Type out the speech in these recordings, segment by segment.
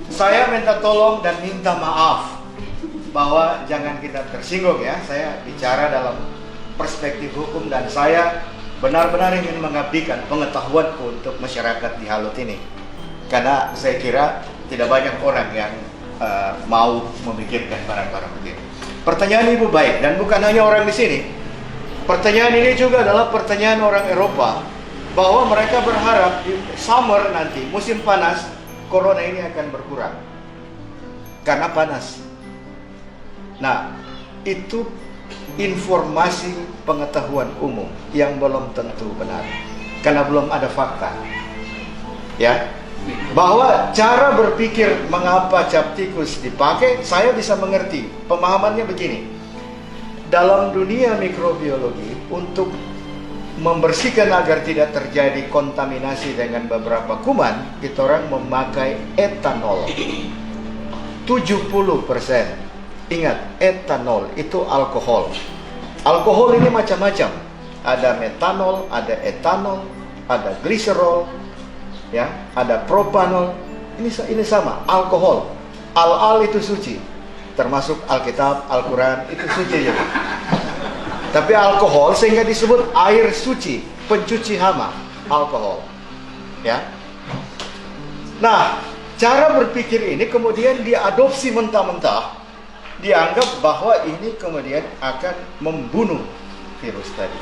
Saya minta tolong dan minta maaf bahwa jangan kita tersinggung ya. Saya bicara dalam perspektif hukum dan saya benar-benar ingin mengabdikan pengetahuanku untuk masyarakat di Halut ini. Karena saya kira tidak banyak orang yang mau memikirkan barang-barang begini. Pertanyaan Ibu baik, dan bukan hanya orang di sini. Pertanyaan ini juga adalah pertanyaan orang Eropa, bahwa mereka berharap di summer nanti, musim panas, corona ini akan berkurang karena panas. Nah, itu informasi pengetahuan umum yang belum tentu benar karena belum ada fakta. Ya, bahwa cara berpikir mengapa cap tikus dipakai, saya bisa mengerti. Pemahamannya begini. Dalam dunia mikrobiologi, untuk membersihkan agar tidak terjadi kontaminasi dengan beberapa kuman, kita orang memakai etanol 70%. Ingat, etanol itu alkohol. Alkohol ini macam-macam. Ada metanol, ada etanol, ada gliserol, ya, ada propanol. Ini sama, alkohol. Al itu suci, termasuk Alkitab, Al-Quran itu suci juga. Tapi alkohol sehingga disebut air suci, pencuci hama, alkohol. Ya. Nah, cara berpikir ini kemudian diadopsi mentah-mentah, dianggap bahwa ini kemudian akan membunuh virus tadi.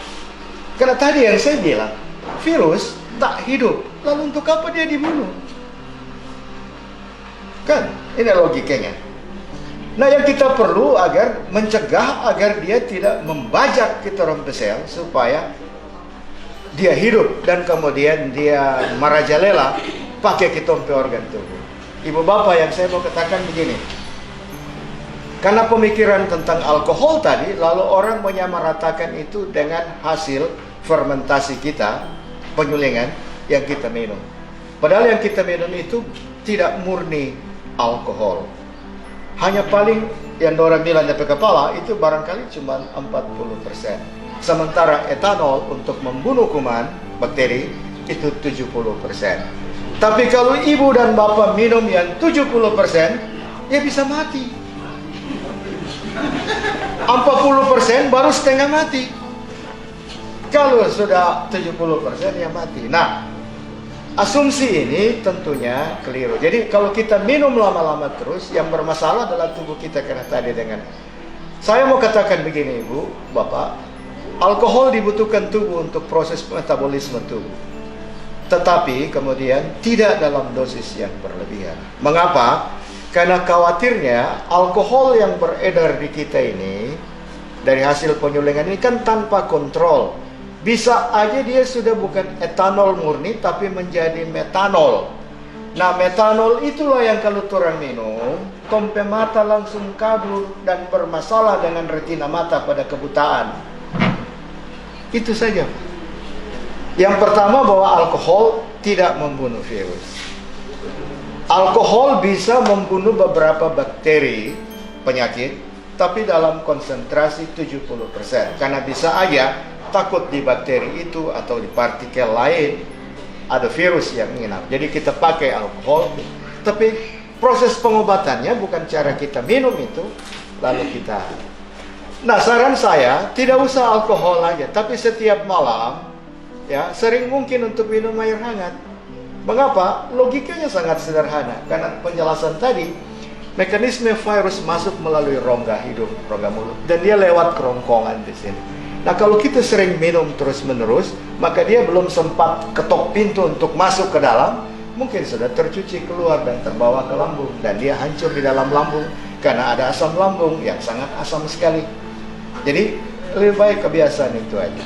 Karena tadi yang saya bilang, virus tak hidup, lalu untuk apa dia dibunuh? Kan, ini logikanya. Nah, yang kita perlu agar mencegah agar dia tidak membajak kita orang sel supaya dia hidup dan kemudian dia merajalela pakai kita organ tubuh. Ibu bapak, yang saya mau katakan begini. Karena pemikiran tentang alkohol tadi, lalu orang menyamaratakan itu dengan hasil fermentasi kita, penyulingan yang kita minum. Padahal yang kita minum itu tidak murni alkohol. Hanya paling yang orang bilang sampai kepala itu barangkali cuma 40%. Sementara etanol untuk membunuh kuman, bakteri, itu 70%. Tapi kalau ibu dan bapak minum yang 70%, ya bisa mati. 40% baru setengah mati. Kalau sudah 70% ya mati. Nah, asumsi ini tentunya keliru. Jadi kalau kita minum lama-lama terus, yang bermasalah adalah tubuh kita. Karena tadi dengan saya mau katakan begini, Ibu, Bapak, alkohol dibutuhkan tubuh untuk proses metabolisme tubuh. Tetapi kemudian tidak dalam dosis yang berlebihan. Mengapa? Karena khawatirnya alkohol yang beredar di kita ini dari hasil penyulingan ini kan tanpa kontrol. Bisa aja dia sudah bukan etanol murni tapi menjadi metanol. Nah, metanol itulah yang kalau orang minum, tompe mata langsung kabur dan bermasalah dengan retina mata pada kebutaan. Itu saja. Yang pertama, bahwa alkohol tidak membunuh virus. Alkohol bisa membunuh beberapa bakteri, penyakit, tapi dalam konsentrasi 70%. Karena bisa aja takut di bakteri itu atau di partikel lain ada virus yang menginap. Jadi kita pakai alkohol, tapi proses pengobatannya bukan cara kita minum itu lalu kita. Nah, saran saya tidak usah alkohol aja, tapi setiap malam ya sering mungkin untuk minum air hangat. Mengapa? Logikanya sangat sederhana. Karena penjelasan tadi, mekanisme virus masuk melalui rongga hidung, rongga mulut, dan dia lewat kerongkongan di sini. Nah, kalau kita sering minum terus-menerus, maka dia belum sempat ketok pintu untuk masuk ke dalam, mungkin sudah tercuci keluar dan terbawa ke lambung, dan dia hancur di dalam lambung karena ada asam lambung yang sangat asam sekali. Jadi lebih baik kebiasaan itu aja.